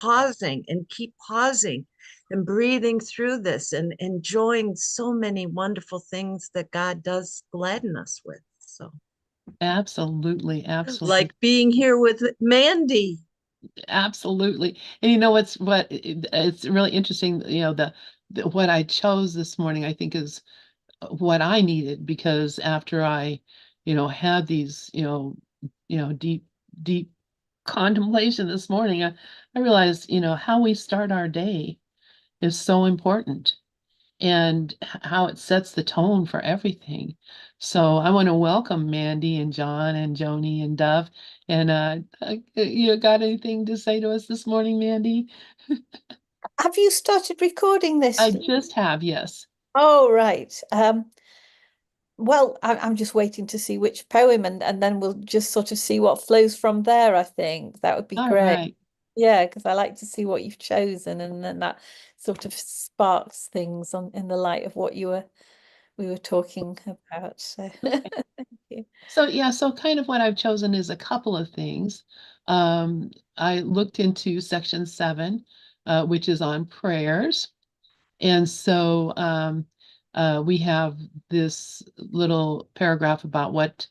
pausing and keep pausing and breathing through this and enjoying so many wonderful things that God does gladden us with. So, Absolutely, absolutely, like being here with Mandi. absolutely. And you know it's really interesting, the what I chose this morning, I think is what I needed because after I, had these, deep contemplation this morning, I realized, how we start our day is so important and how it sets the tone for everything. So I want to welcome Mandy and John and Joni and Dove. And you got anything to say to us this morning, Mandy? Have you started recording I this? just have, yes. Oh, right. Well, I'm just waiting to see which poem, and then we'll just sort of see what flows from there, I think. That would be All great. right. Yeah, because I like to see what you've chosen, and then that sort of sparks things on in the light of what we were talking about. So Okay. thank you. So yeah, so kind of what I've chosen is a couple of things. I looked into section 7, which is on prayers. And so we have this little paragraph about what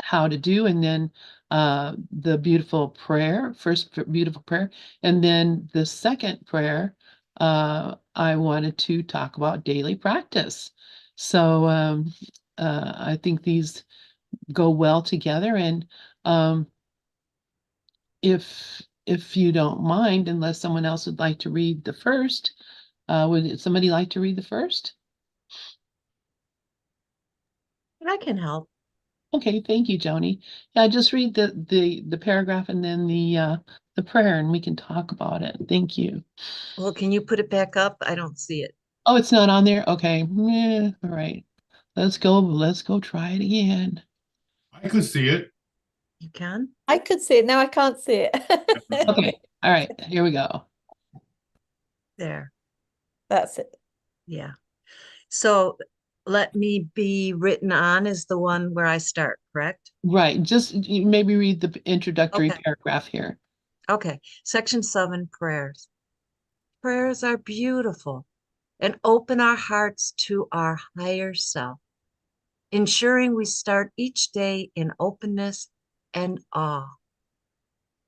how to do, and then the beautiful prayer, first beautiful prayer, and then the second prayer. I wanted to talk about daily practice. So I think these go well together, and um, if you don't mind, unless someone else would like to read the first, would somebody like to read the first? I can help. Okay, thank you, Joni. Yeah, just read the paragraph and then the prayer, and we can talk about it. Thank you. Well, can you put it back up? I don't see it. Oh, it's not on there? Okay. Yeah, all right. Let's go. Let's go try it again. I could see it. You can? I could see it. Now I can't see Okay. it. All right. Here we go. There. That's it. Yeah. So let me be written on is the one where I start, correct? Right. Just maybe read the introductory Okay. paragraph here. Okay. Section 7, prayers. Prayers are beautiful and open our hearts to our higher self, ensuring we start each day in openness and awe,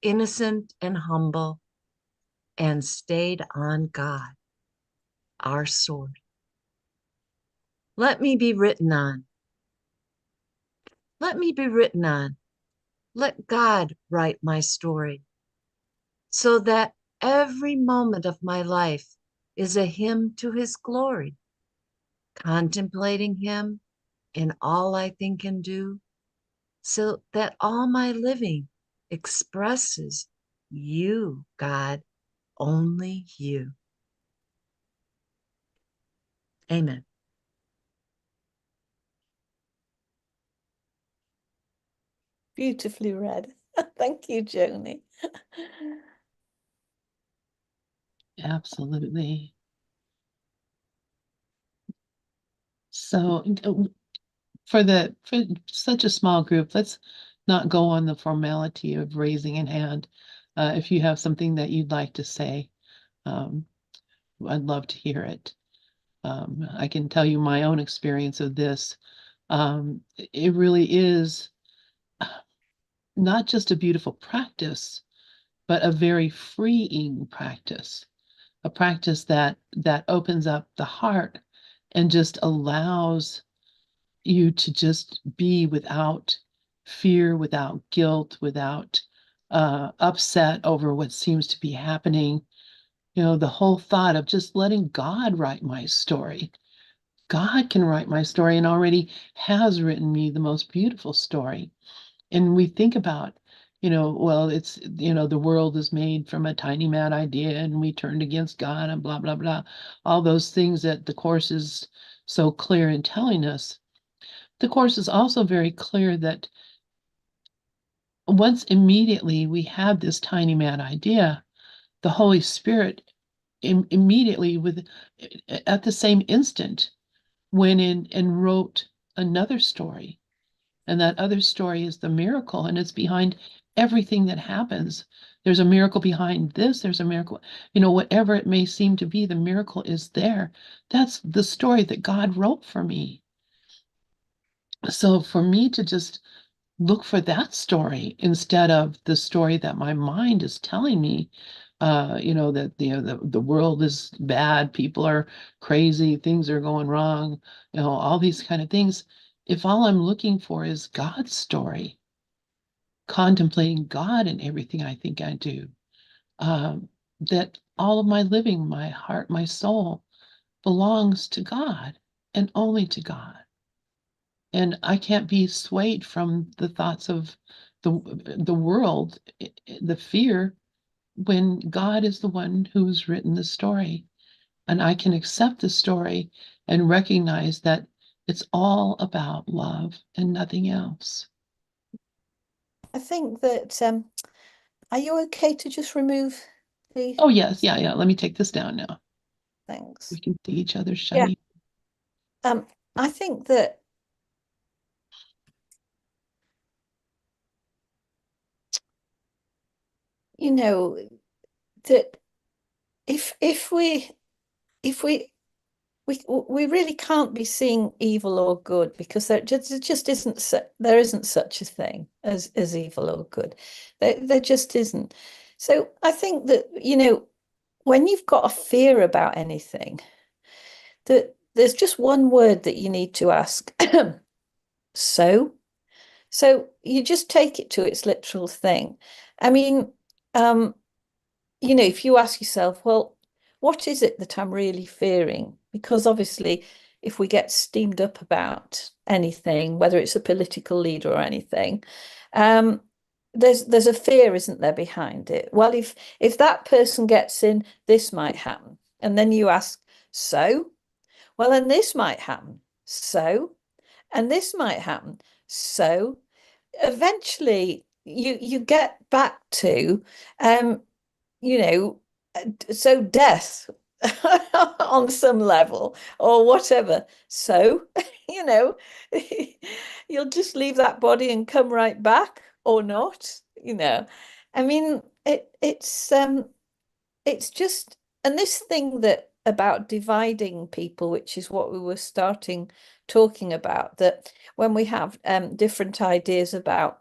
innocent and humble, and stayed on God, our sword. Let me be written on. Let me be written on. Let God write my story so that every moment of my life is a hymn to his glory, contemplating him in all I think and do, so that all my living expresses you, God, only you. Amen. Beautifully read. Thank you, Joni. Absolutely. So for such a small group, let's not go on the formality of raising an hand. If you have something that you'd like to say, um, I'd love to hear it. I can tell you my own experience of this. It really is not just a beautiful practice, but a very freeing practice, a practice that opens up the heart and just allows you to just be without fear, without guilt, without upset over what seems to be happening. The whole thought of just letting God write my story. God can write my story and already has written me the most beautiful story. And we think about, well, it's, the world is made from a tiny mad idea and we turned against God and blah, blah, blah. All those things that the Course is so clear in telling us. The Course is also very clear that once immediately we had this tiny mad idea, the Holy Spirit immediately at the same instant went in and wrote another story. And that other story is the miracle, and it's behind everything that happens. There's a miracle behind this. There's a miracle, whatever it may seem to be, the miracle is there. That's the story that God wrote for me. So for me to just look for that story instead of the story that my mind is telling me, that the world is bad, people are crazy, things are going wrong, all these kind of things. If all I'm looking for is God's story, contemplating God in everything I think I do, that all of my living, my heart, my soul belongs to God and only to God. And I can't be swayed from the thoughts of the world, the fear, when God is the one who's written the story. And I can accept the story and recognize that it's all about love and nothing else. I think that, are you okay to just remove the... Oh, yes. Yeah. Let me take this down now. Thanks. We can see each other Yeah. shiny. I think that that if we really can't be seeing evil or good, because there just isn't such a thing as evil or good. There just isn't. So I think that, when you've got a fear about anything, that there's just one word that you need to ask. So you just take it to its literal thing. I mean, if you ask yourself, well, what is it that I'm really fearing? Because obviously, if we get steamed up about anything, whether it's a political leader or anything, there's a fear, isn't there, behind it? Well, if that person gets in, this might happen. And then you ask, so? Well, and this might happen. So? And this might happen. So? Eventually, you get back to, you know, so death on some level or whatever. So, you know, you'll just leave that body and come right back or not. I mean, it's just, and this thing that about dividing people, which is what we were starting talking about, that when we have different ideas about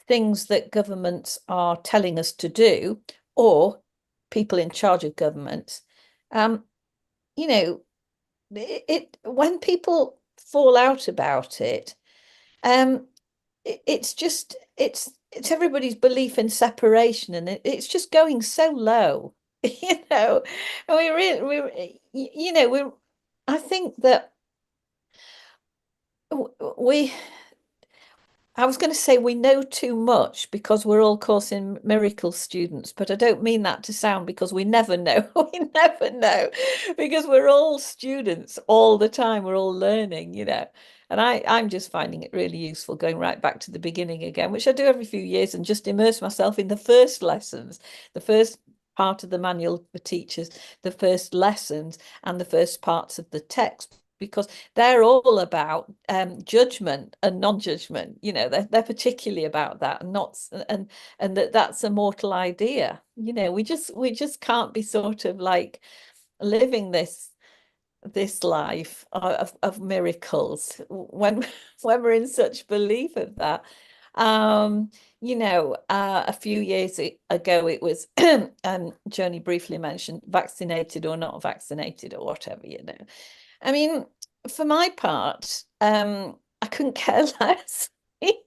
things that governments are telling us to do, or people in charge of governments, you know, when people fall out about it, it's just it's everybody's belief in separation, and it's just going so low, and we really we I think that we I was going to say we know too much because we're all Course in Miracle students, but I don't mean that to sound, because we never know. We never know, because we're all students all the time. We're all learning. And I'm just finding it really useful going right back to the beginning again, which I do every few years, and just immerse myself in the first lessons, the first part of the manual for teachers, the first lessons, and the first parts of the text, because they're all about judgment and non-judgment. They're particularly about that, and not and that's a mortal idea. We just can't be sort of like living this life of miracles when when we're in such belief of that. A few years ago, it was Joni briefly mentioned vaccinated or not vaccinated or whatever. I mean, for my part, I couldn't care less. It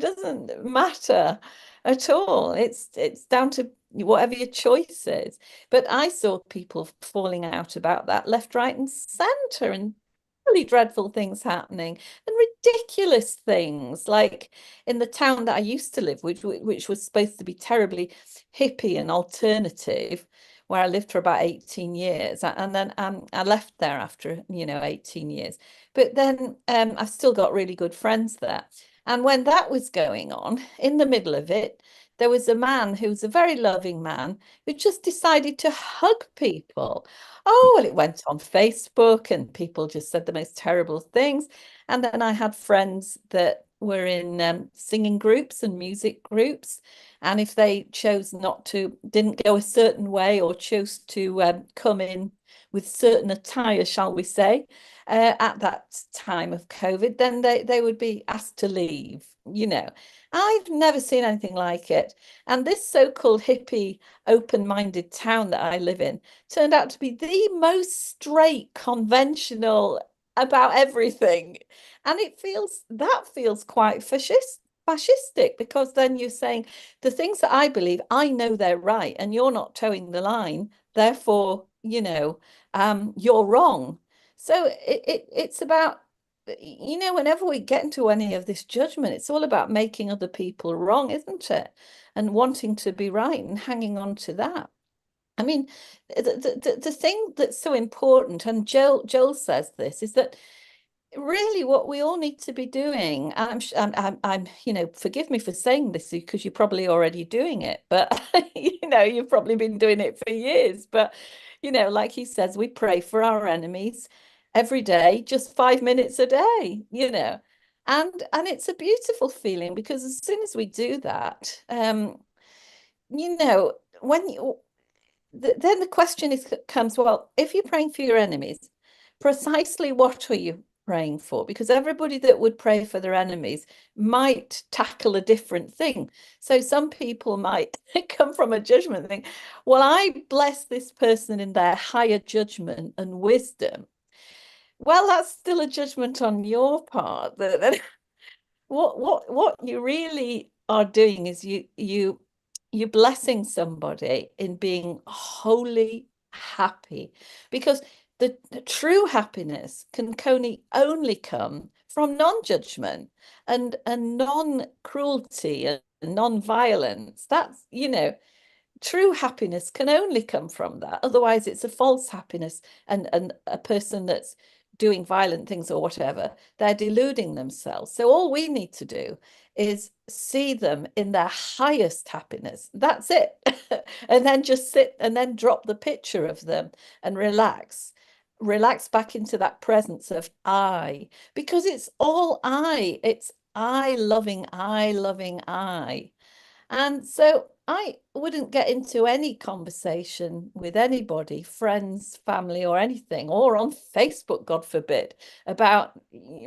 doesn't matter at all. It's down to whatever your choice is. But I saw people falling out about that left, right, and centre, and really dreadful things happening, and ridiculous things, like in the town that I used to live, which was supposed to be terribly hippie and alternative, where I lived for about 18 years. And then I left there after 18 years. But then I've still got really good friends there. And when that was going on, in the middle of it, there was a man who's a very loving man who just decided to hug people. Oh, well, it went on Facebook, and people just said the most terrible things. And then I had friends that were in singing groups and music groups, and if they chose not to, didn't go a certain way, or chose to come in with certain attire, shall we say, at that time of COVID, then they would be asked to leave. I've never seen anything like it. And this so-called hippie, open-minded town that I live in turned out to be the most straight, conventional about everything. And that feels quite fascistic, because then you're saying the things that I believe, I know they're right, and you're not towing the line, therefore, you're wrong. So it's about, whenever we get into any of this judgment, it's all about making other people wrong, isn't it? And wanting to be right and hanging on to that. I mean, the thing that's so important, and Joel says this, is that really what we all need to be doing, and I'm forgive me for saying this because you're probably already doing it, but you've probably been doing it for years, but like he says, we pray for our enemies every day, just 5 minutes a day, and it's a beautiful feeling, because as soon as we do that, when you then the question comes, well, if you're praying for your enemies, precisely what are you praying for? Because everybody that would pray for their enemies might tackle a different thing. So some people might come from a judgment thing. Well, I bless this person in their higher judgment and wisdom. Well, that's still a judgment on your part. What you really are doing is you're blessing somebody in being wholly happy, because the true happiness can only come from non-judgment and non-cruelty and non-violence. That's, true happiness can only come from that. Otherwise, it's a false happiness, and a person that's doing violent things or whatever, they're deluding themselves. So all we need to do is see them in their highest happiness. That's it. And then just sit and then drop the picture of them and relax back into that presence of I, because it's all I. It's I loving I. And so I wouldn't get into any conversation with anybody, friends, family, or anything, or on Facebook, God forbid, about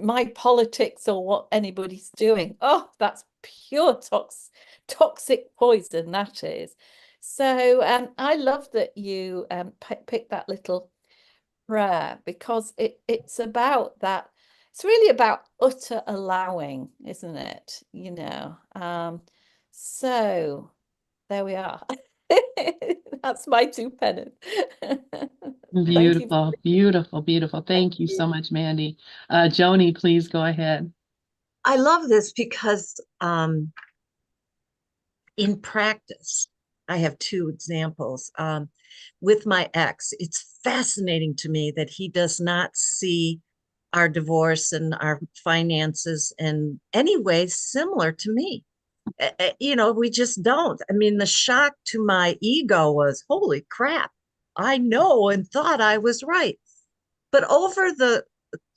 my politics or what anybody's doing. Oh, that's pure toxic poison, that is. So I love that you picked that little prayer, because it's about that. It's really about utter allowing, isn't it? So there we are. That's my 2 pence. Thank you. Beautiful, beautiful, beautiful. Thank you so much, Mandi. Joni, please go ahead. I love this because in practice, I have 2 examples. With my ex, it's fascinating to me that he does not see our divorce and our finances in any way similar to me. We just don't. I mean, the shock to my ego was, holy crap, I know and thought I was right. But over the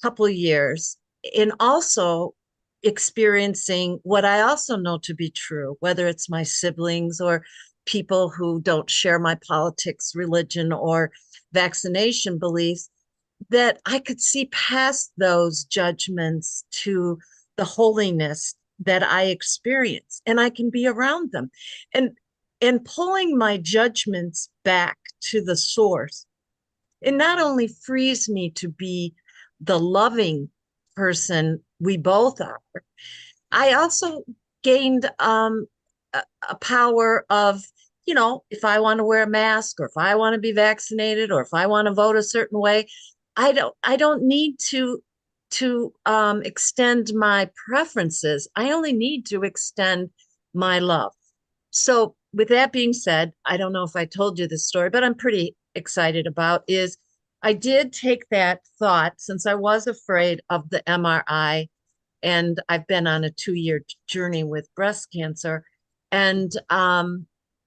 couple of years, in also experiencing what I also know to be true, whether it's my siblings or people who don't share my politics, religion, or vaccination beliefs, that I could see past those judgments to the holiness that I experience, and I can be around them. And pulling my judgments back to the source, it not only frees me to be the loving person we both are, I also gained a power of, if I want to wear a mask, or if I want to be vaccinated, or if I want to vote a certain way, I don't need to extend my preferences. I only need to extend my love. So with that being said, I don't know if I told you this story, but I'm pretty excited about is I did take that thought, since I was afraid of the MRI, and I've been on a 2-year journey with breast cancer, and I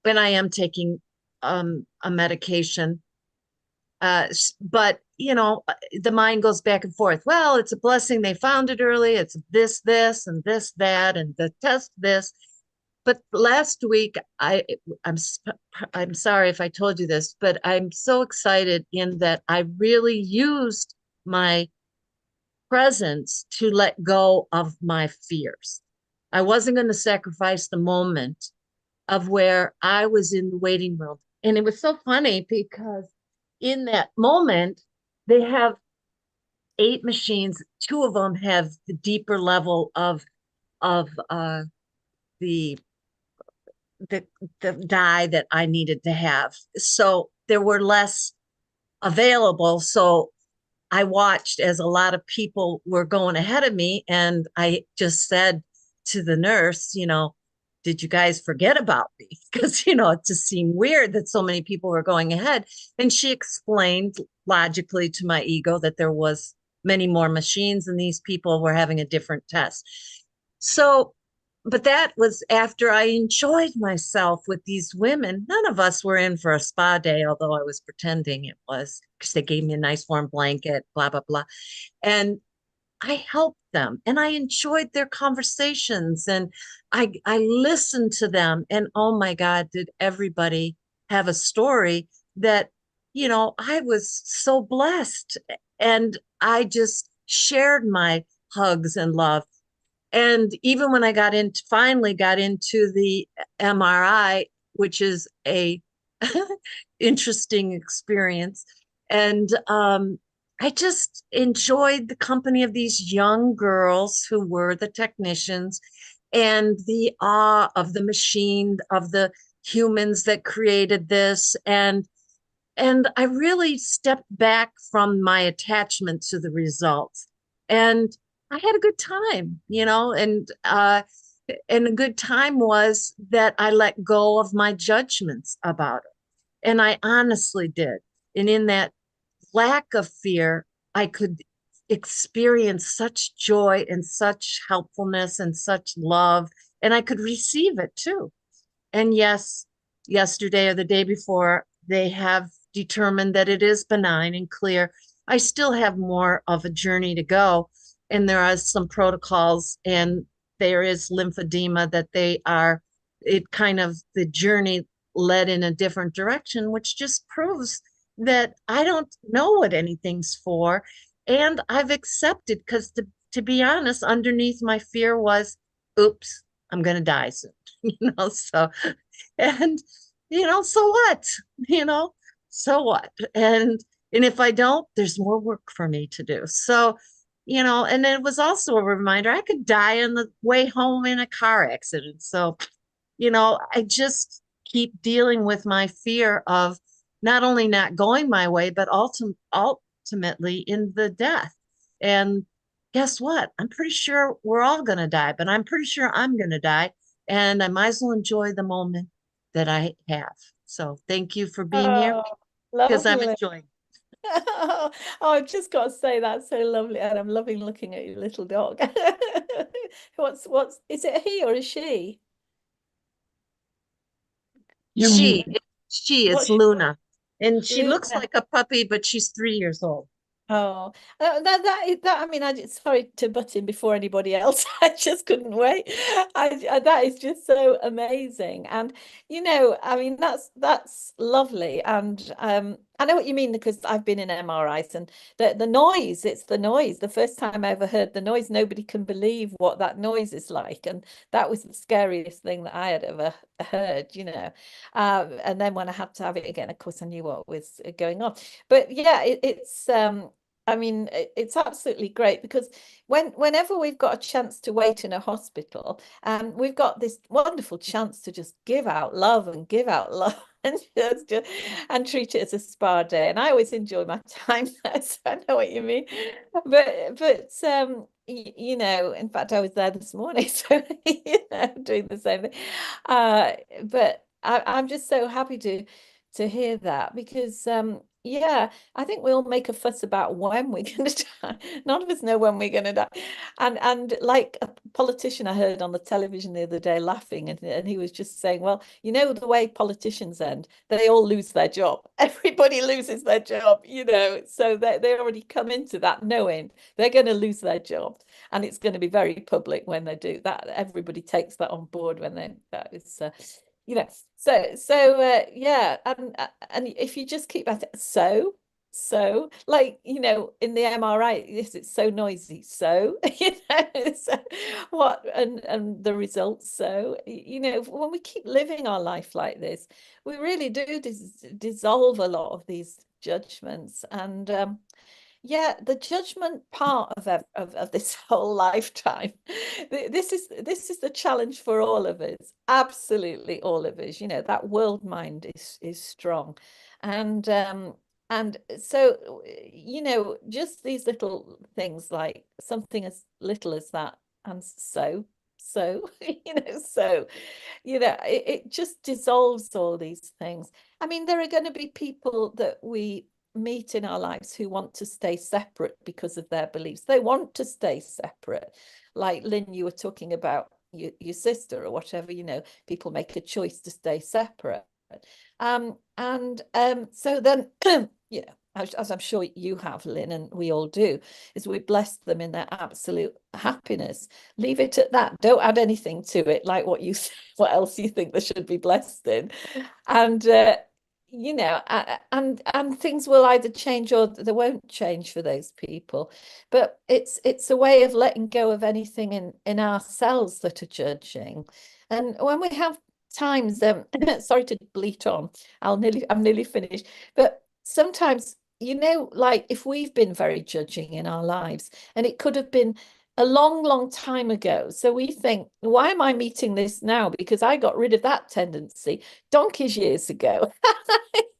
am taking a medication. But the mind goes back and forth. Well, it's a blessing they found it early. It's this, and this, that, and the test this. But last week, I'm sorry if I told you this, but I'm so excited in that I really used my presence to let go of my fears. I wasn't going to sacrifice the moment of where I was in the waiting room. And it was so funny because in that moment, they have 8 machines. 2 of them have the deeper level of the the the dye that I needed to have. So there were less available. So I watched as a lot of people were going ahead of me, and I just said to the nurse, did you guys forget about me? Because, it just seemed weird that so many people were going ahead. And she explained logically to my ego that there was many more machines and these people were having a different test. So, but that was after I enjoyed myself with these women. None of us were in for a spa day, although I was pretending it was, because they gave me a nice warm blanket, blah, blah, blah. And I helped them and I enjoyed their conversations and I listened to them. And oh my God, did everybody have a story that, I was so blessed. And I just shared my hugs and love. And even when I finally got into the MRI, which is a interesting experience, and I just enjoyed the company of these young girls who were the technicians and the awe of the machine, of the humans that created this. And I really stepped back from my attachment to the results. And I had a good time, and a good time was that I let go of my judgments about it. And I honestly did. And in that lack of fear, I could experience such joy and such helpfulness and such love, and I could receive it too. And yes, yesterday or the day before, they have determined that it is benign and clear. I still have more of a journey to go, and there are some protocols, and there is lymphedema that the journey led in a different direction, which just proves that I don't know what anything's for. And I've accepted, because to be honest, underneath my fear was, oops, I'm going to die soon, so, and, so what, so what? And if I don't, there's more work for me to do. So, and it was also a reminder I could die on the way home in a car accident. So, I just keep dealing with my fear of not only not going my way, but ultimately in the death. And guess what? I'm pretty sure we're all going to die, but I'm pretty sure I'm going to die. And I might as well enjoy the moment that I have. So thank you for being here, Oh, because I'm lovely. enjoying. Oh, I've just got to say that's so lovely, and I'm loving looking at your little dog. What's is it a he or a she? You're She, muted. she is What's Luna, and she looks Luna? like a puppy, but she's 3 years old. Oh, that I mean, sorry to butt in before anybody else. I just couldn't wait. That is just so amazing, and I mean, that's lovely, and I know what you mean, because I've been in MRIs, and the noise. It's the noise. The first time I ever heard the noise, nobody can believe what that noise is like, and that was the scariest thing that I had ever heard. And then when I had to have it again, of course, I knew what was going on. But yeah, it's I mean, it's absolutely great, because whenever we've got a chance to wait in a hospital, we've got this wonderful chance to just give out love and give out love and and treat it as a spa day. And I always enjoy my time there, so I know what you mean. But in fact, I was there this morning, so doing the same thing. But I'm just so happy to hear that, because Yeah, I think we all make a fuss about when we're going to die. None of us know when we're going to die. And like a politician I heard on the television the other day laughing, and he was just saying, well, you know, the way politicians end, they all lose their job. Everybody loses their job, you know. So they already come into that knowing they're going to lose their job. And it's going to be very public when they do that. Everybody takes that on board when that is you know, yeah, and if you just keep at it, so like, you know, in the MRI, yes, it's so noisy, so you know, so what, and the results, so you know, when we keep living our life like this, we really do dissolve a lot of these judgments. And yeah, the judgment part of this whole lifetime. This is the challenge for all of us, absolutely all of us. You know, that world mind is strong, and so you know, just these little things like something as little as that, and so you know, so you know, it just dissolves all these things. I mean, there are going to be people that we meet in our lives who want to stay separate because of their beliefs. They want to stay separate. Like Lynn, you were talking about your sister or whatever, you know, people make a choice to stay separate. So then, you know, as I'm sure you have, Lynn, and we all do, is we bless them in their absolute happiness. Leave it at that. Don't add anything to it, like what else you think they should be blessed in. And you know, and things will either change or they won't change for those people. But it's a way of letting go of anything in ourselves that are judging. And when we have times, sorry to bleat on, I'm nearly finished. But sometimes, you know, like if we've been very judging in our lives, and it could have been a long, long time ago. So we think, why am I meeting this now? Because I got rid of that tendency donkeys years ago.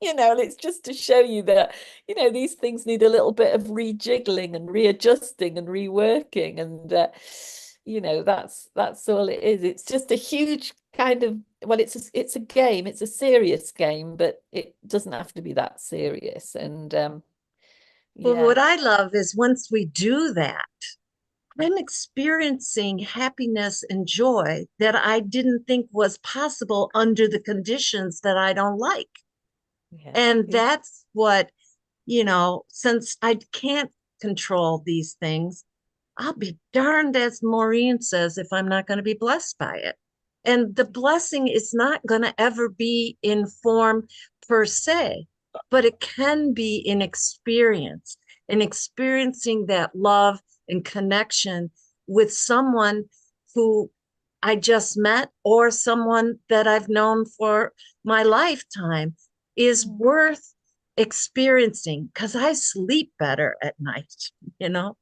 You know, and it's just to show you that, you know, these things need a little bit of rejiggling and readjusting and reworking. And you know, that's all it is. It's just a huge kind of, well, it's a game, it's a serious game, but it doesn't have to be that serious. And Well, yeah. what I love is once we do that, I'm experiencing happiness and joy that I didn't think was possible under the conditions that I don't like. Yeah. And that's what, you know, since I can't control these things, I'll be darned, as Maureen says, if I'm not going to be blessed by it. And the blessing is not going to ever be in form per se, but it can be in experiencing that love and connection with someone who I just met or someone that I've known for my lifetime is worth experiencing because I sleep better at night, you know?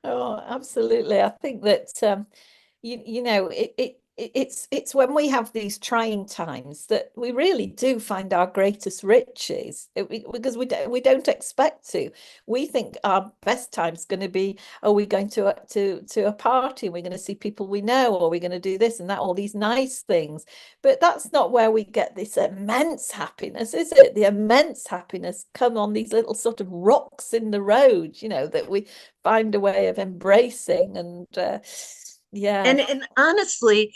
Oh, absolutely. I think that you know, it's when we have these trying times that we really do find our greatest riches, because we don't expect to. We think our best time's going to be, oh, we're going to a party, and we're going to see people we know, or we're going to do this and that, all these nice things. But that's not where we get this immense happiness, is it? The immense happiness come on these little sort of rocks in the road, you know, that we find a way of embracing. And yeah. And honestly,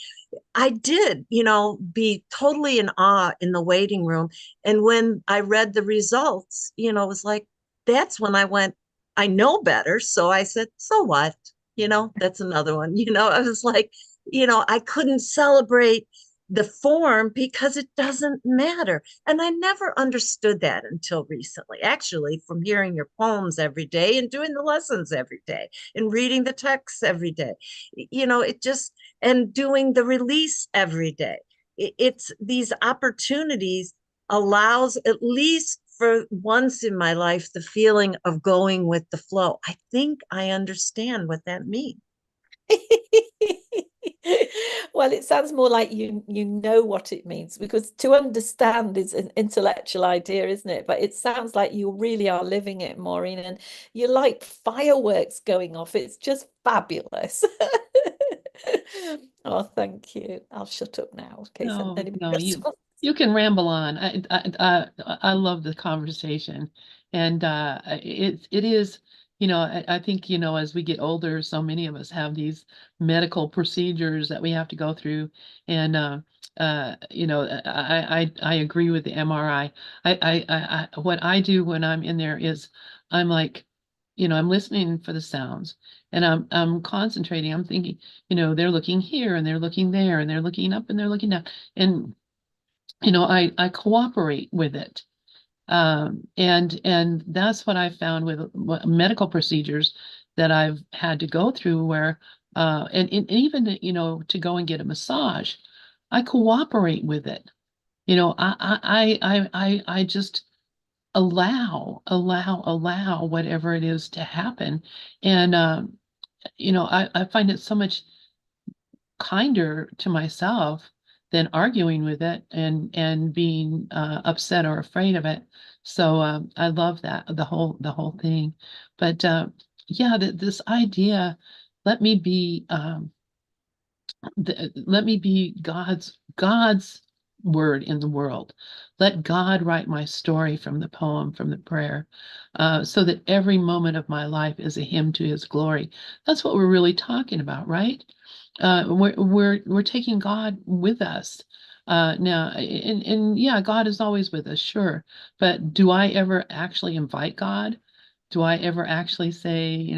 I did, you know, be totally in awe in the waiting room. And when I read the results, you know, it was like, that's when I went, I know better. So I said, so what? You know, that's another one. You know, I was like, you know, I couldn't celebrate the form because it doesn't matter. And I never understood that until recently, actually, from hearing your poems every day and doing the lessons every day and reading the texts every day. You know, it just, and doing the release every day. It's these opportunities allows, at least for once in my life, the feeling of going with the flow. I think I understand what that means. Well, it sounds more like you know what it means, because to understand is an intellectual idea, isn't it? But it sounds like you really are living it, Maureen, and you're like fireworks going off. It's just fabulous. Oh, thank you. I'll shut up now in case No, anybody no, else wants You can ramble on. I love the conversation, and it is, I think, as we get older, so many of us have these medical procedures that we have to go through, and I agree with the MRI. What I do when I'm in there is I'm like, I'm listening for the sounds, and I'm concentrating. I'm thinking, they're looking here and they're looking there and they're looking up and they're looking down, and I cooperate with it. And that's what I found with medical procedures that I've had to go through where, and even, to go and get a massage, I cooperate with it. I just allow whatever it is to happen. And, I find it so much kinder to myself than arguing with it and being upset or afraid of it. So I love that the whole thing. But yeah, this idea, let me be let me be God's word in the world. Let God write my story from the poem, from the prayer, so that every moment of my life is a hymn to His glory. That's what we're really talking about, right? We're taking God with us. Now, and yeah, God is always with us, sure. But do I ever actually invite God? Do I ever actually say,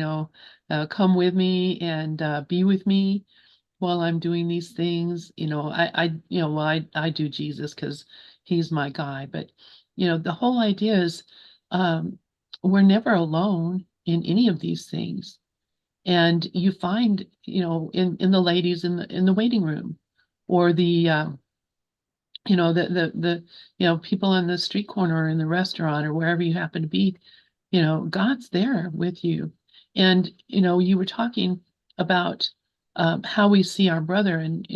come with me and be with me while I'm doing these things? Well, I do Jesus because He's my guy. But the whole idea is, we're never alone in any of these things. And you find, in the ladies in the waiting room, or the people in the street corner or in the restaurant or wherever you happen to be, God's there with you. And, you were talking about how we see our brother. And,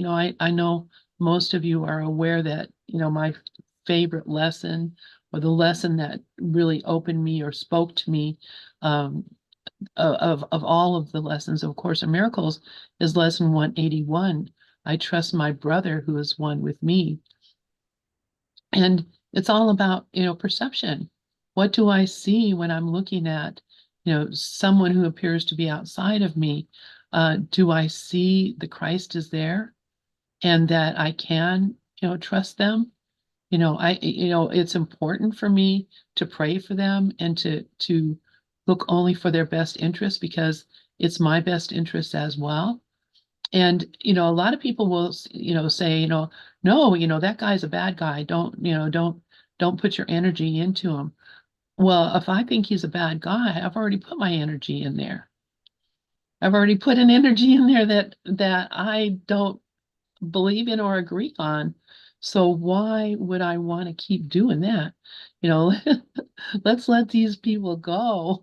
I know most of you are aware that, my favorite lesson, or the lesson that really opened me or spoke to me, of all of the lessons of Course in Miracles, is lesson 181. I trust my brother who is one with me. And it's all about, perception. What do I see when I'm looking at, someone who appears to be outside of me? Do I see the Christ is there and that I can, trust them? It's important for me to pray for them and to look only for their best interest, because it's my best interest as well. And, a lot of people will, say, no, that guy's a bad guy. Don't put your energy into him. Well, if I think he's a bad guy, I've already put my energy in there. I've already put an energy in there that I don't believe in or agree on. So why would I want to keep doing that? Let's let these people go.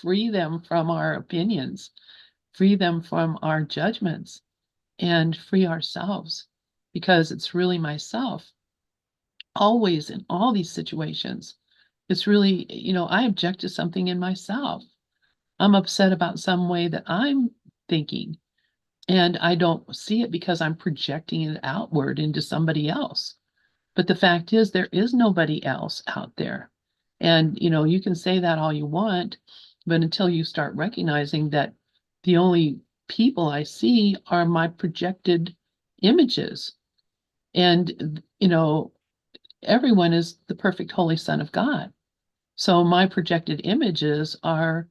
Free them from our opinions, free them from our judgments, and free ourselves, because it's really myself. Always, in all these situations, it's really, I object to something in myself. I'm upset about some way that I'm thinking, and I don't see it because I'm projecting it outward into somebody else. But the fact is, there is nobody else out there. And, you can say that all you want, but until you start recognizing that the only people I see are my projected images. And, everyone is the perfect Holy Son of God. So my projected images are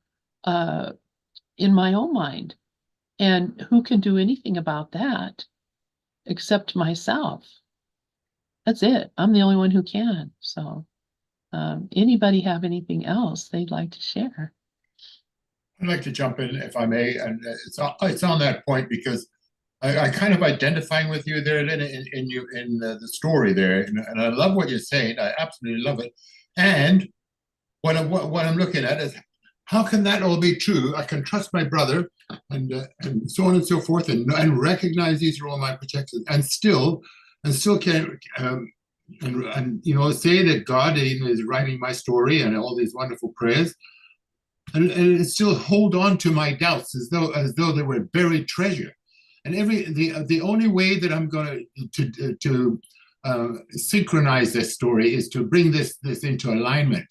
in my own mind. And who can do anything about that except myself? That's it. I'm the only one who can. So anybody have anything else they'd like to share? I'd like to jump in if I may, and it's on that point because I kind of identifying with you there in the story there, and I love what you're saying. I absolutely love it. And what I'm looking at is, how can that all be true? I can trust my brother, and so on and so forth, and recognize these are all my projections, and still can say that God is writing my story and all these wonderful prayers, and still hold on to my doubts as though they were buried treasure. And the only way that I'm going to synchronize this story, is to bring this into alignment.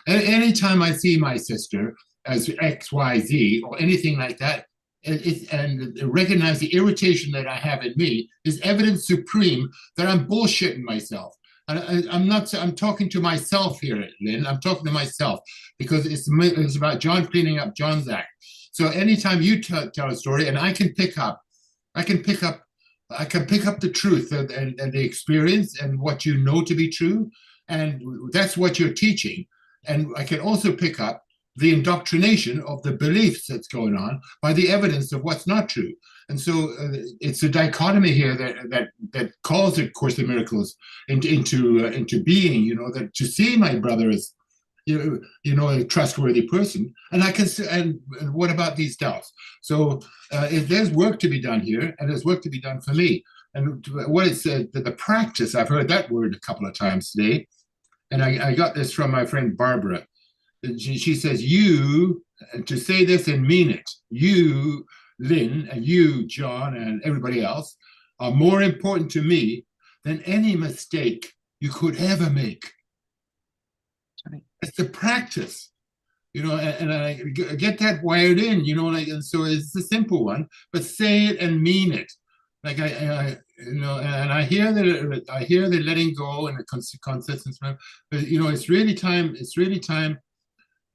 Anytime I see my sister as XYZ or anything like that, and recognize the irritation that I have in me is evidence supreme that I'm bullshitting myself. I'm talking to myself here, Lynn. I'm talking to myself because it's about John cleaning up John's act. So anytime you tell a story, and I can pick up the truth and the experience and what you know to be true, and that's what you're teaching. And I can also pick up the indoctrination of the beliefs that's going on by the evidence of what's not true. And so it's a dichotomy here that calls A Course in Miracles into being. That to see my brother as a trustworthy person, and I can. And what about these doubts? So there's work to be done here, and there's work to be done for me. And what it said, the practice, I've heard that word a couple of times today, and I got this from my friend Barbara. She says, you, to say this and mean it, you, Lynn, and you, John, and everybody else, are more important to me than any mistake you could ever make. Right. It's the practice, and I get that wired in, and so it's a simple one, but say it and mean it. Like and I hear the letting go and the consistency, but it's really time. It's really time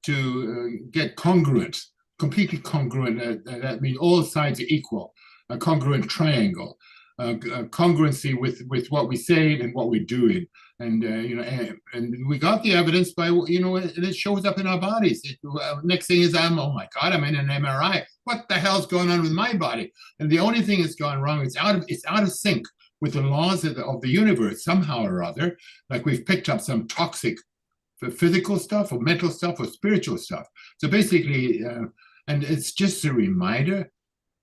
to get congruent, completely congruent. That means all sides are equal, a congruent triangle, congruency with what we say and what we're doing. And and we got the evidence by and it shows up in our bodies. Next thing is oh my God, I'm in an MRI. What the hell's going on with my body? And the only thing that's gone wrong, it's out of sync with the laws of the universe somehow or other. Like we've picked up some toxic physical stuff or mental stuff or spiritual stuff. So basically, and it's just a reminder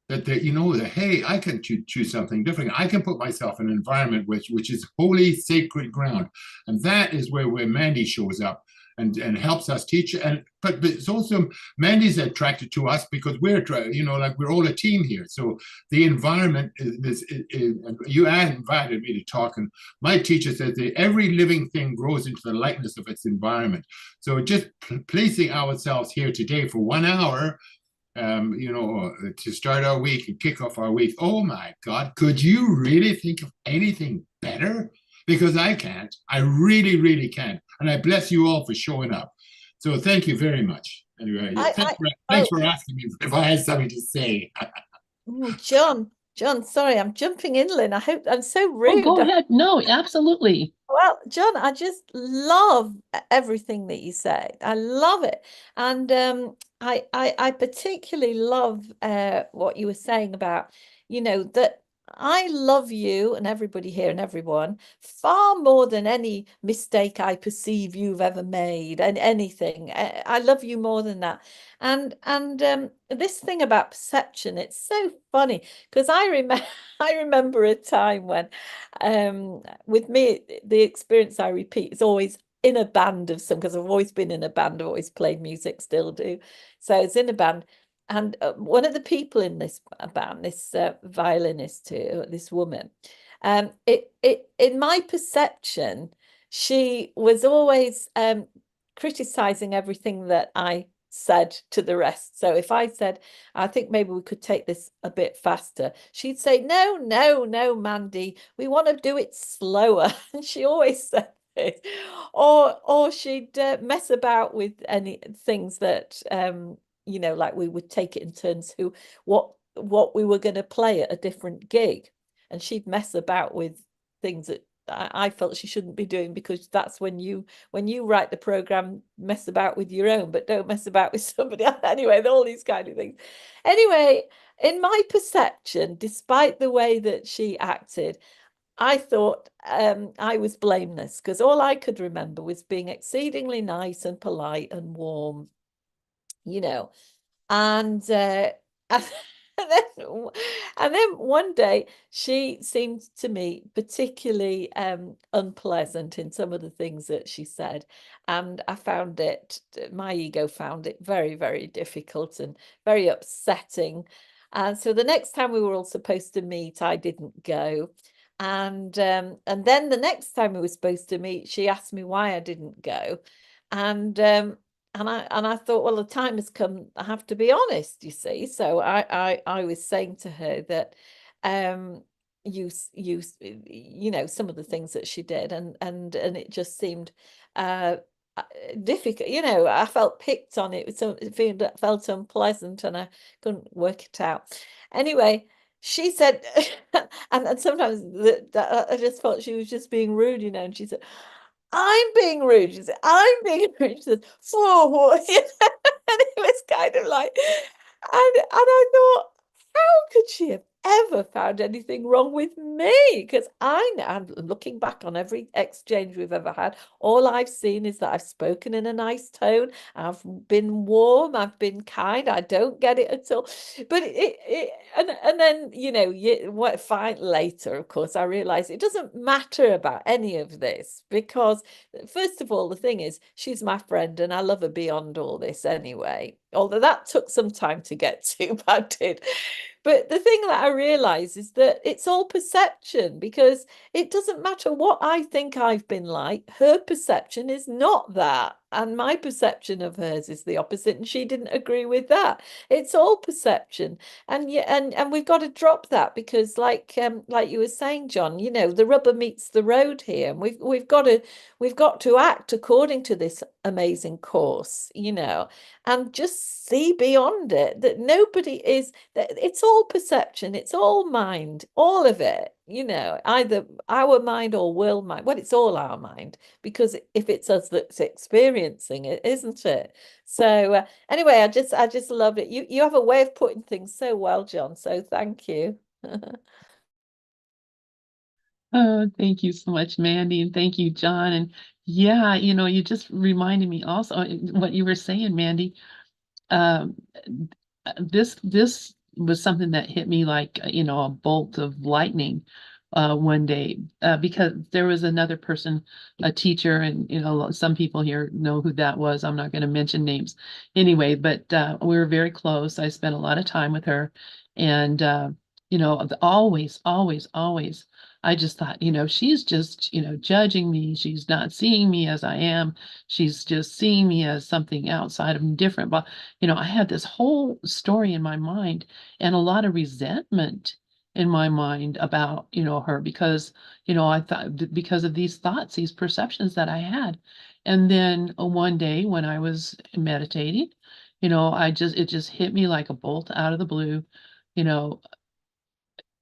that hey, I can choose something different. I can put myself in an environment which is holy, sacred ground, and that is where Mandi shows up and helps us teach. But it's also Mandi's attracted to us because we're we're all a team here. So the environment is you invited me to talk, and my teacher says that every living thing grows into the likeness of its environment. So just placing ourselves here today for 1 hour, to start our week and kick off our week. Oh my God, could you really think of anything better? Because I can't. I really, really can't. And I bless you all for showing up. So thank you very much. Anyway, thanks for asking me if I had something to say. John, sorry, I'm jumping in, Lynn. I hope I'm so rude. Oh, go ahead. No, absolutely. Well, John, I just love everything that you said. I love it. And I particularly love what you were saying about, that I love you and everybody here and everyone far more than any mistake I perceive you've ever made and anything. I love you more than that. And this thing about perception, it's so funny because I remember a time when with me, the experience I repeat is always in a band of some, because I've always been in a band, I've always played music, still do. So it's in a band. And one of the people in this band, this violinist, this woman, in my perception, she was always criticizing everything that I said to the rest. So if I said, I think maybe we could take this a bit faster, she'd say, no, Mandi, we want to do it slower. And she always said this. Or she'd mess about with any things that like we would take it in turns what we were going to play at a different gig, and she'd mess about with things that I felt she shouldn't be doing, because that's when you write the program, mess about with your own, but don't mess about with somebody else. Anyway, all these kind of things. Anyway, in my perception, despite the way that she acted, I thought I was blameless, because all I could remember was being exceedingly nice and polite and warm, and and then one day she seemed to me particularly unpleasant in some of the things that she said, and my ego found it very, very difficult and very upsetting. And so the next time we were all supposed to meet, I didn't go. And then the next time we were supposed to meet, she asked me why I didn't go. And I thought, well, the time has come. I have to be honest, you see. So I was saying to her that you know, some of the things that she did, and it just seemed difficult. You know, I felt picked on. It was it felt unpleasant, and I couldn't work it out. Anyway, she said, and sometimes that I just felt she was just being rude, you know. And she said, "I'm being rude." She said, "I'm being rude." She said, "For," and it was kind of like, and I thought, how could she have ever found anything wrong with me? Because I know, I'm looking back on every exchange we've ever had, all I've seen is that I've spoken in a nice tone, I've been warm, I've been kind. I don't get it at all. But and then, you know, what fine later, of course, I realized it doesn't matter about any of this, because first of all, the thing is, she's my friend and I love her beyond all this anyway. Although that took some time to get to, but I did. But the thing that I realize is that it's all perception, because it doesn't matter what I think I've been like, her perception is not that. And my perception of hers is the opposite, and she didn't agree with that. It's all perception. And yeah, and we've got to drop that, because like you were saying, John, you know, the rubber meets the road here. And we've got to act according to this amazing course, you know, and just see beyond it, that nobody is, that it's all perception, it's all mind, all of it, you know, either our mind or world mind. Well, it's all our mind, because if it's us that's experiencing it, isn't it? So anyway, I just love it. You have a way of putting things so well, John, so thank you. Oh, thank you so much, Mandy, and thank you, John. And yeah, you know, you just reminded me also what you were saying, Mandy. Um, this was something that hit me like, you know, a bolt of lightning one day, because there was another person, a teacher, and you know, some people here know who that was. I'm not going to mention names anyway, but we were very close. I spent a lot of time with her, and you know, always. I just thought, you know, she's just, you know, judging me. She's not seeing me as I am. She's just seeing me as something outside of me, different. But, you know, I had this whole story in my mind and a lot of resentment in my mind about, you know, her, because, you know, I thought, because of these thoughts, these perceptions that I had. And then one day when I was meditating, you know, it just hit me like a bolt out of the blue. You know,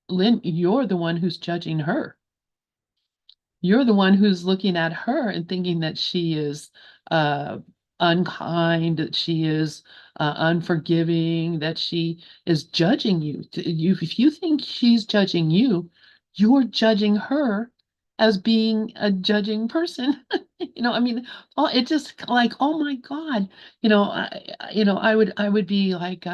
Lynn, you're the one who's judging her. You're the one who's looking at her and thinking that she is uh, unkind, that she is unforgiving, that she is judging you. If you think she's judging you, you're judging her as being a judging person. You know, I mean, it just like, oh my God, you know, I would be like,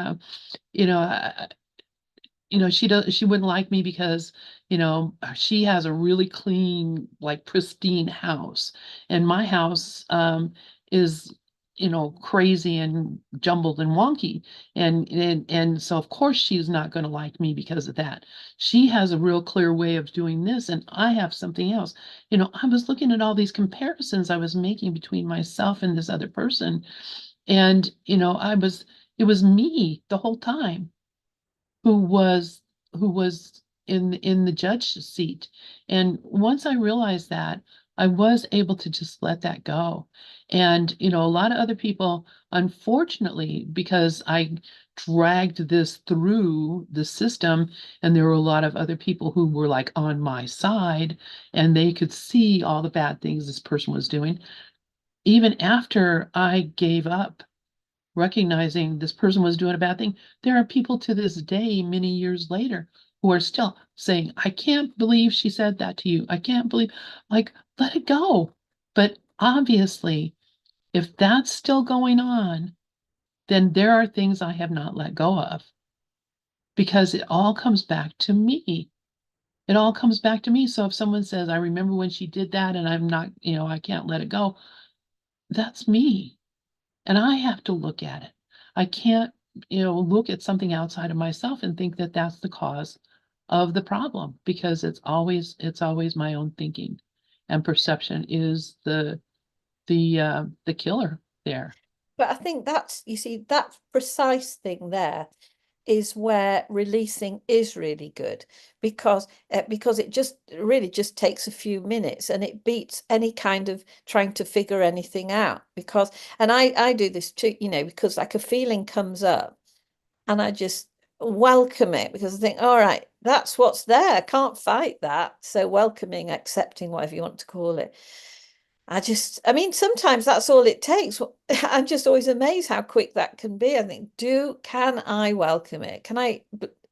you know, she wouldn't like me because, you know, she has a really clean, like pristine house, and my house is, you know, crazy and jumbled and wonky, and so of course she's not going to like me because of that. She has a real clear way of doing this, and I have something else. You know, I was looking at all these comparisons I was making between myself and this other person, and you know, it was me the whole time who was in the judge seat. And once I realized that, I was able to just let that go. And you know, a lot of other people, unfortunately, because I dragged this through the system, and there were a lot of other people who were like on my side, and they could see all the bad things this person was doing. Even after I gave up recognizing this person was doing a bad thing, there are people to this day, many years later, who are still saying, I can't believe she said that to you. I can't believe, like, let it go. But obviously, if that's still going on, then there are things I have not let go of, because it all comes back to me. It all comes back to me. So if someone says, I remember when she did that and I'm not, you know, I can't let it go, that's me. And I have to look at it. I can't, you know, look at something outside of myself and think that that's the cause of the problem, because it's always my own thinking, and perception is the killer there. But I think that's, you see, that precise thing there is where releasing is really good, because it just really just takes a few minutes, and it beats any kind of trying to figure anything out. Because, and I do this too, you know, because like a feeling comes up and I just welcome it, because I think, all right, that's what's there. I can't fight that. So welcoming, accepting, whatever you want to call it. I mean, sometimes that's all it takes. I'm just always amazed how quick that can be. I think, can I welcome it? Can I,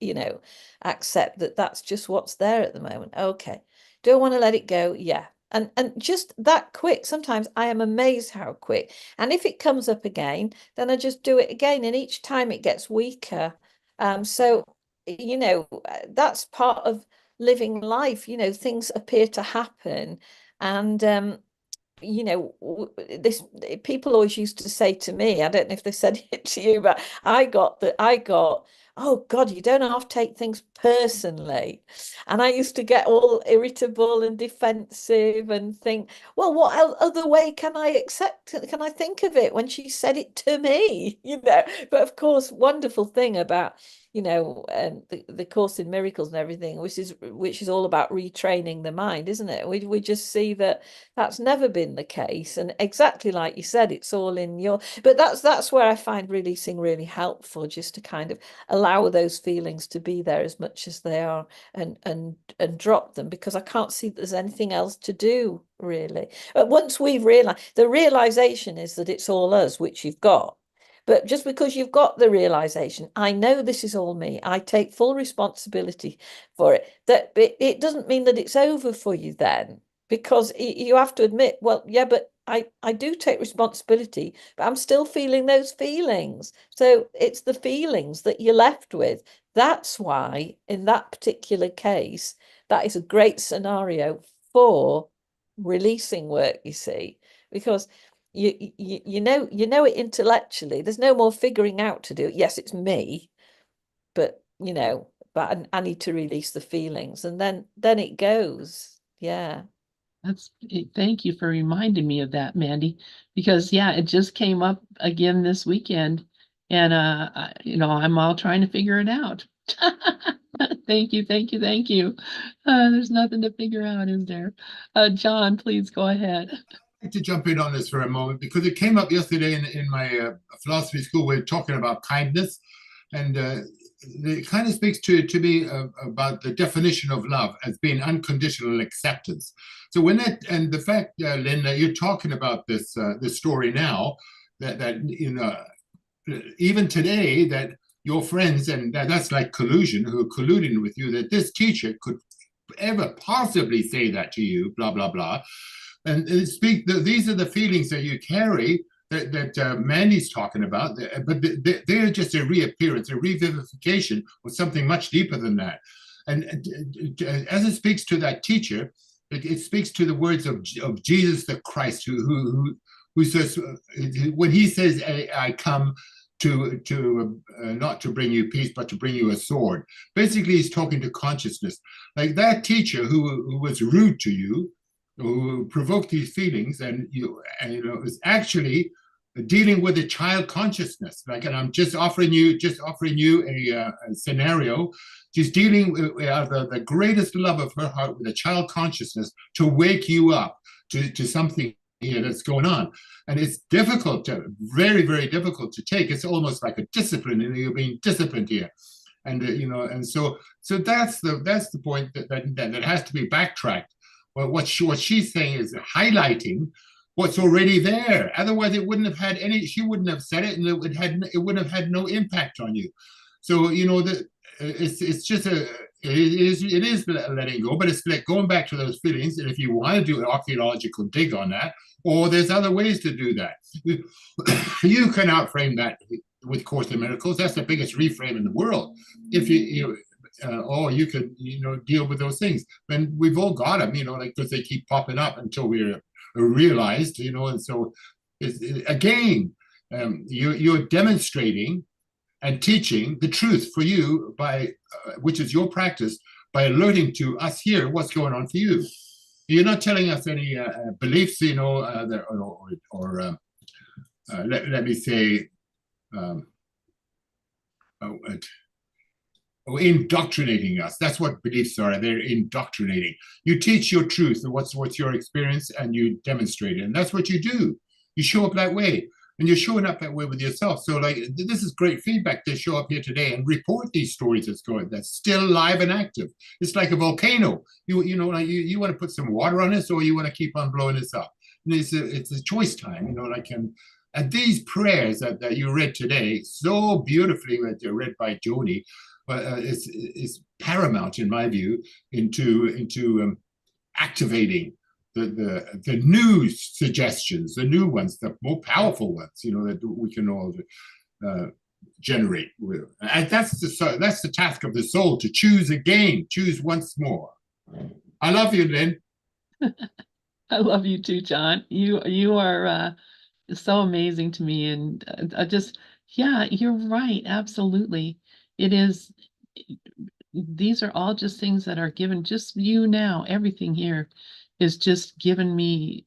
you know, accept that that's just what's there at the moment? Okay. Do I want to let it go? Yeah. And just that quick. Sometimes I am amazed how quick. And if it comes up again, then I just do it again. And each time it gets weaker. So, you know, that's part of living life. You know, things appear to happen. And you know, this, people always used to say to me, I don't know if they said it to you, but I got, oh God, you don't have to take things personally. And I used to get all irritable and defensive and think, well, what other way can I think of it when she said it to me? You know, but of course, wonderful thing about, you know, the Course in Miracles and everything, which is all about retraining the mind, isn't it? We just see that that's never been the case, and exactly like you said, it's all in your. But that's where I find releasing really helpful, just to kind of allow those feelings to be there as much as they are, and drop them, because I can't see that there's anything else to do really. But once we've realized, the realization is that it's all us, which you've got. But just because you've got the realization, I know this is all me, I take full responsibility for it, that it doesn't mean that it's over for you then, because you have to admit, well, yeah, but I do take responsibility, but I'm still feeling those feelings. So it's the feelings that you're left with. That's why in that particular case, that is a great scenario for releasing work, you see, because you know it intellectually. There's no more figuring out to do. Yes, it's me, but you know, but I need to release the feelings, and then it goes. Yeah. Thank you for reminding me of that, Mandy, because yeah, it just came up again this weekend, and you know, I'm all trying to figure it out. Thank you. There's nothing to figure out, is there? John, please go ahead. I'd like to jump in on this for a moment, because it came up yesterday in my philosophy school. We are talking about kindness, and it kind of speaks to me about the definition of love as being unconditional acceptance. So when that, and the fact, Lynn, that you're talking about this story now, that you know, even today, that your friends, and that's like collusion, who are colluding with you, that this teacher could ever possibly say that to you, blah blah blah. And these are the feelings that you carry, that Mandy's talking about, but they're just a reappearance, a revivification of something much deeper than that. And as it speaks to that teacher, it speaks to the words of Jesus the Christ, who says, when he says, I come to not to bring you peace, but to bring you a sword. Basically, he's talking to consciousness. Like that teacher who was rude to you, who provoked these feelings, and you know, is actually dealing with a child consciousness. Like, and I'm just offering you a scenario. She's dealing with the greatest love of her heart with a child consciousness to wake you up to something here that's going on. And it's difficult very, very difficult to take. It's almost like a discipline, and you're being disciplined here. And you know, and so that's the point that has to be backtracked. Well, what she's saying is highlighting what's already there. Otherwise, it wouldn't have had any. She wouldn't have said it, and it would have had no impact on you. So you know that it's just it is letting go, but it's like going back to those feelings. And if you want to do an archaeological dig on that, or there's other ways to do that, you can outframe that with Course in Miracles. That's the biggest reframe in the world. If you or you could, you know, deal with those things. And we've all got them, you know, like, because they keep popping up until we're realized, you know. And so, again, you're demonstrating and teaching the truth for you by, which is your practice, by alerting to us here what's going on for you. You're not telling us any beliefs, let me say, um, indoctrinating us. That's what beliefs are. They're indoctrinating. You teach your truth and what's your experience, and you demonstrate it. And that's what you do. You show up that way. And you're showing up that way with yourself. So like, this is great feedback to show up here today and report these stories that's still live and active. It's like a volcano. You want to put some water on this, or you want to keep on blowing this up. And it's a choice time, and these prayers that you read today, so beautifully read by Joni, is paramount in my view into activating the new suggestions, the new ones, the more powerful ones, that we can all generate with. And that's the task of the soul, to choose again, choose once more. I love you, Lynn. I love you too, John. You are so amazing to me, and yeah, you're right. Absolutely, it is. These are all just things that are given. Just you now, everything here is just given me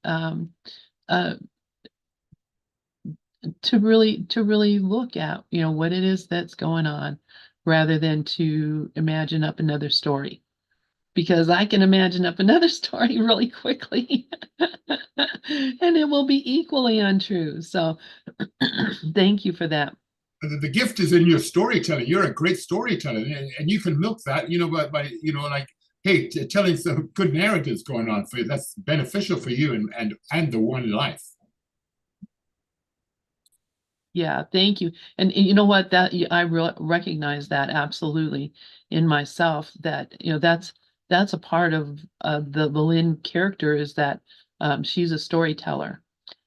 to really look at what it is that's going on, rather than to imagine up another story, because I can imagine up another story really quickly and it will be equally untrue. So thank you for that. The gift is in your storytelling. You're a great storyteller, and you can milk that, by hey, telling some good narratives going on for you. That's beneficial for you and the one life. Yeah, thank you. And you know what, that I recognize that absolutely in myself, that that's a part of the Lynn character, is that she's a storyteller.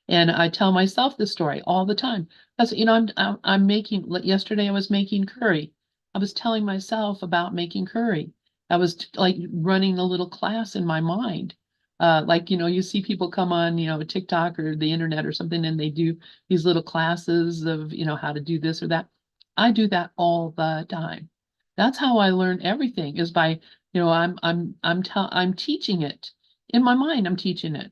And I tell myself this story all the time. That's, I'm making, yesterday I was making curry. I was telling myself about making curry. I was like running a little class in my mind. You see people come on, TikTok or the internet or something, and they do these little classes of, how to do this or that. I do that all the time. That's how I learn everything, is by, I'm teaching it in my mind. I'm teaching it.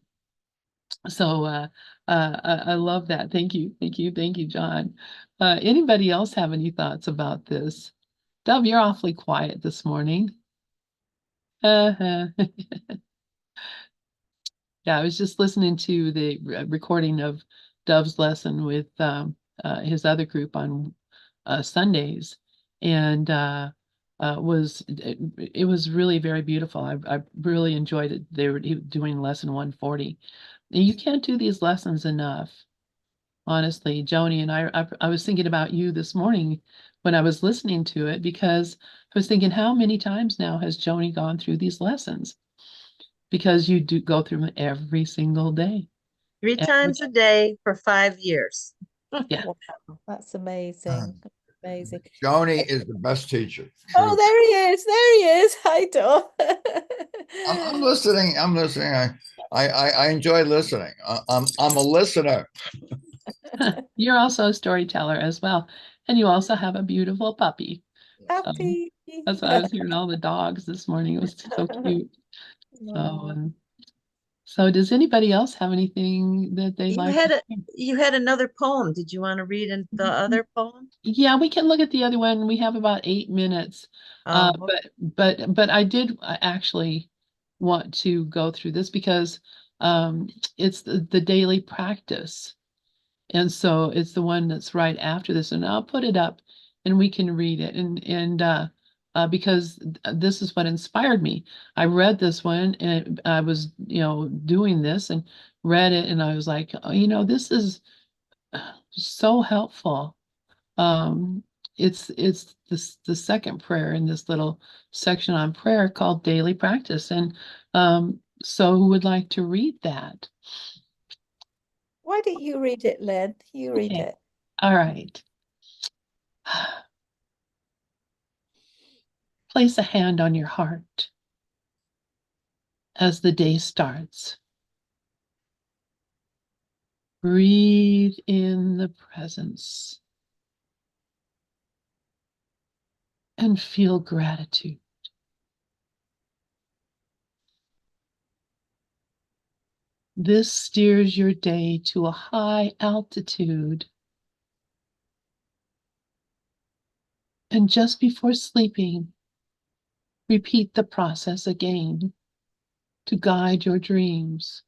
So I love that. Thank you, thank you, thank you, John. Anybody else have any thoughts about this? Dove, you're awfully quiet this morning. Uh-huh. Yeah, I was just listening to the recording of Dove's lesson with his other group on Sundays, and it was really very beautiful. I really enjoyed it. They were doing lesson 140. And you can't do these lessons enough, honestly, Joni. And I was thinking about you this morning when I was listening to it, because I was thinking, how many times now has Joni gone through these lessons? Because you do go through them every single day. Three times a day for 5 years. Yeah. Wow, that's amazing. Amazing. Joni is the best teacher. Oh, there he is. There he is. Hi, Dov. I'm listening. I'm listening. I enjoy listening. I'm a listener. You're also a storyteller as well. And you also have a beautiful puppy. Happy. That's why I was hearing all the dogs this morning. It was so cute. So does anybody else have anything that they'd like to say? You had another poem. Did you want to read the other poem? Yeah, we can look at the other one. We have about 8 minutes. Okay. But I did actually want to go through this, because it's the daily practice. And so it's the one that's right after this, and I'll put it up and we can read it. And because this is what inspired me. I read this one, and I was, doing this and read it, and I was like, oh, this is so helpful. It's the second prayer in this little section on prayer called Daily Practice. And so who would like to read that? Why don't you read it, Lynn? You read Okay. it. All right. Place a hand on your heart as the day starts. Breathe in the presence and feel gratitude. This steers your day to a high altitude. And just before sleeping, repeat the process again to guide your dreams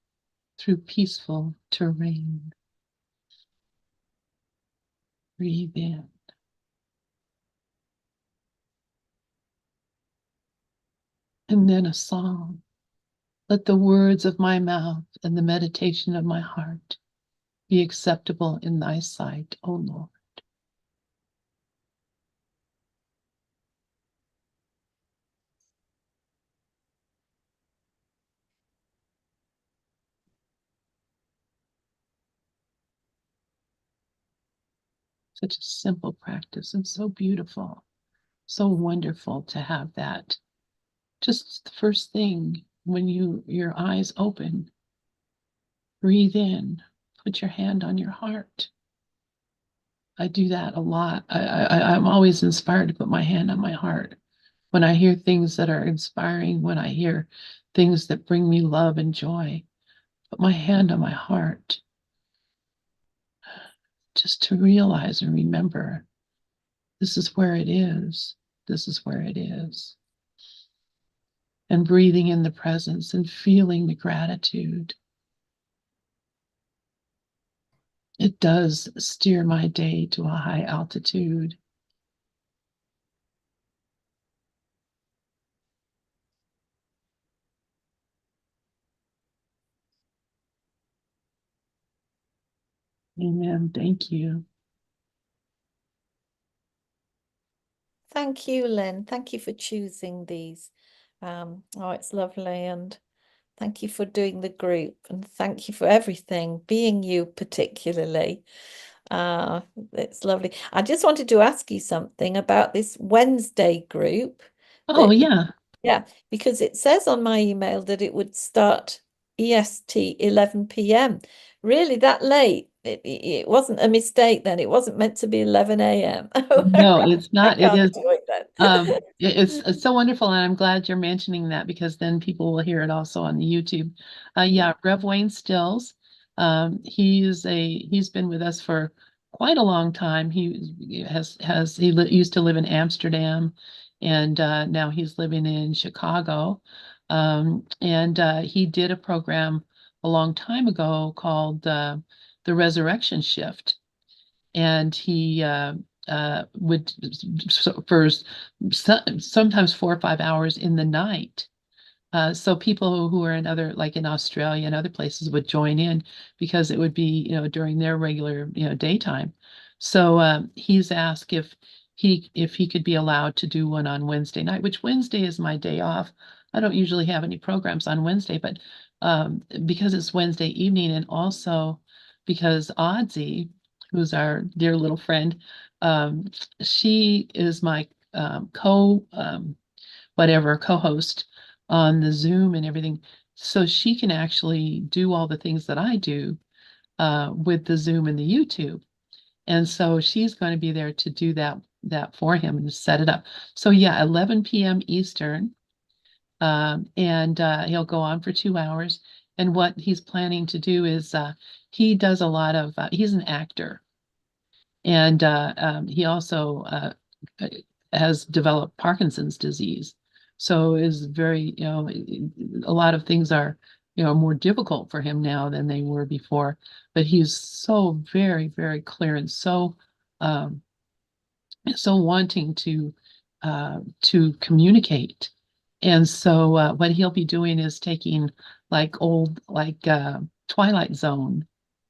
through peaceful terrain. Breathe in. And then a song. Let the words of my mouth and the meditation of my heart be acceptable in thy sight, O Lord. Such a simple practice and so beautiful, so wonderful to have that. Just the first thing when your eyes open, breathe in, put your hand on your heart. I do that a lot. I'm always inspired to put my hand on my heart. When I hear things that are inspiring, when I hear things that bring me love and joy, put my hand on my heart. Just to realize and remember, this is where it is. This is where it is. And breathing in the presence and feeling the gratitude. It does steer my day to a high altitude. Amen. Thank you. Thank you, Lynn. Thank you for choosing these. Oh, it's lovely. And thank you for doing the group. And thank you for everything, being you particularly. It's lovely. I just wanted to ask you something about this Wednesday group. Oh, that yeah. Yeah, because it says on my email that it would start EST 11 p.m. Really that late? It wasn't a mistake then. It wasn't meant to be 11 a.m. No, it's I not. It can't is. do it then. It's so wonderful, and I'm glad you're mentioning that because then people will hear it also on the YouTube. Yeah, Rev Wayne Stills. He's been with us for quite a long time. Used to live in Amsterdam, and now he's living in Chicago. And he did a program a long time ago called The Resurrection Shift, and he would for sometimes 4 or 5 hours in the night. So people who are in other, like in Australia and other places, would join in because it would be, during their regular, daytime. So he's asked if he could be allowed to do one on Wednesday night, which Wednesday is my day off. I don't usually have any programs on Wednesday, but because it's Wednesday evening, and also because Audzi, who's our dear little friend, she is my co-host on the Zoom and everything. So she can actually do all the things that I do with the Zoom and the YouTube. And so she's going to be there to do that for him and to set it up. So yeah, 11 p.m. Eastern. And he'll go on for 2 hours. And what he's planning to do is he does a lot of, he's an actor. And he also has developed Parkinson's disease. So is very, a lot of things are, more difficult for him now than they were before. But he's so very, very clear and um, so wanting to communicate. And so what he'll be doing is taking like old, like Twilight Zone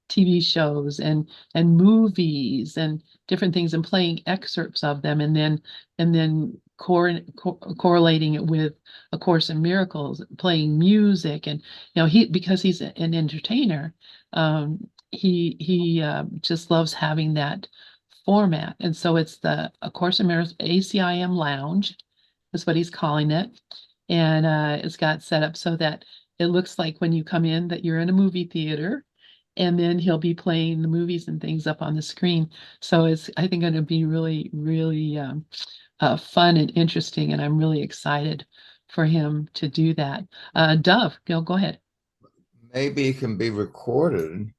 TV shows and movies and different things and playing excerpts of them, and then correlating it with A Course in Miracles, playing music. And because he's an entertainer, he just loves having that format. And so it's the A Course in Miracles ACIM Lounge is what he's calling it. And it's got set up so that it looks like when you come in that you're in a movie theater, and then he'll be playing the movies and things up on the screen. So it's, I think, going to be really, really fun and interesting, and I'm really excited for him to do that. Dove, go ahead. maybe it can be recorded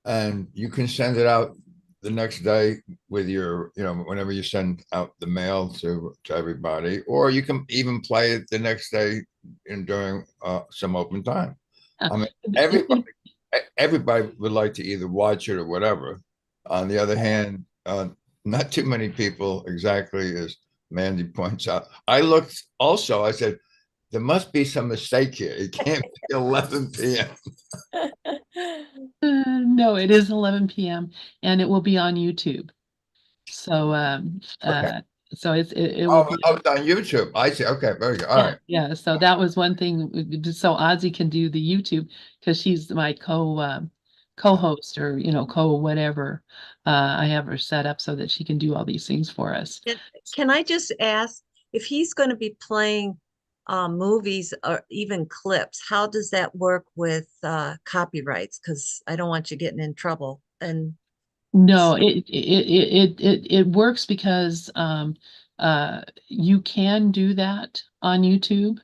and you can send it out the next day with your, whenever you send out the mail to everybody, or you can even play it the next day during some open time. I mean, everybody would like to either watch it or whatever. On the other hand, not too many people, exactly as Mandy points out. I looked also, I said, there must be some mistake here. It can't be 11 p.m. No, it is 11 p.m. and it will be on YouTube. So Okay. so it will be. Oh, it's on YouTube. I see. Okay, very good. All Yeah, right. yeah. So that was one thing. So Ozzy can do the YouTube because she's my co-host or co whatever. I have her set up so that she can do all these things for us. Can I just ask if he's going to be playing movies or even clips, how does that work with copyrights? Because I don't want you getting in trouble. And No, it works because you can do that on YouTube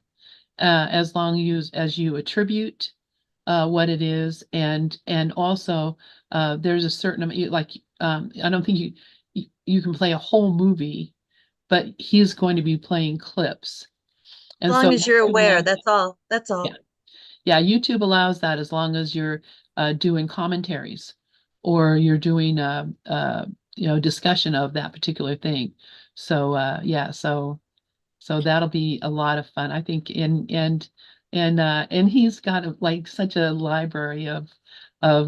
as long as you attribute what it is, and also there's a certain amount, like I don't think you can play a whole movie, but he's going to be playing clips, as and long so as you're YouTube aware, allows- that's all. That's all. yeah, yeah, YouTube allows that as long as you're doing commentaries or you're doing discussion of that particular thing. So yeah, so that'll be a lot of fun, I think. And he's got like such a library of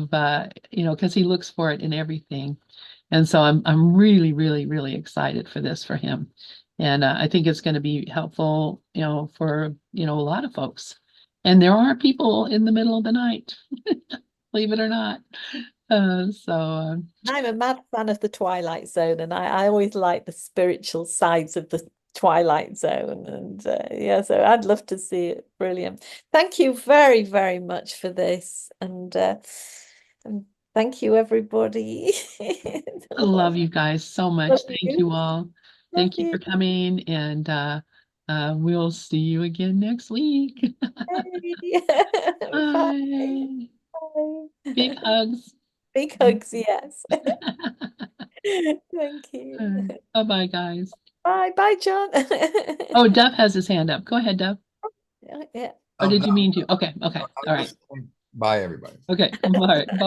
because he looks for it in everything. And so I'm really, really, really excited for this for him. And I think it's going to be helpful, for a lot of folks. And there are people in the middle of the night, believe it or not. I'm a mad fan of the Twilight Zone, and I always like the spiritual sides of the Twilight Zone. And yeah, so I'd love to see it. Brilliant. Thank you very, very much for this. And thank you, everybody. I love you guys so much. Love Thank you. you all. Love Thank you you. for coming, and we'll see you again next week. Bye. Bye. Bye. Big hugs. Big hugs, yes. Thank you. Bye-bye, guys. Bye. Bye, John. Oh, Dove has his hand up. Go ahead, Dove. Yeah. Or did No, you mean to? Okay, okay. All right. bye, everybody. Okay. All right. Bye.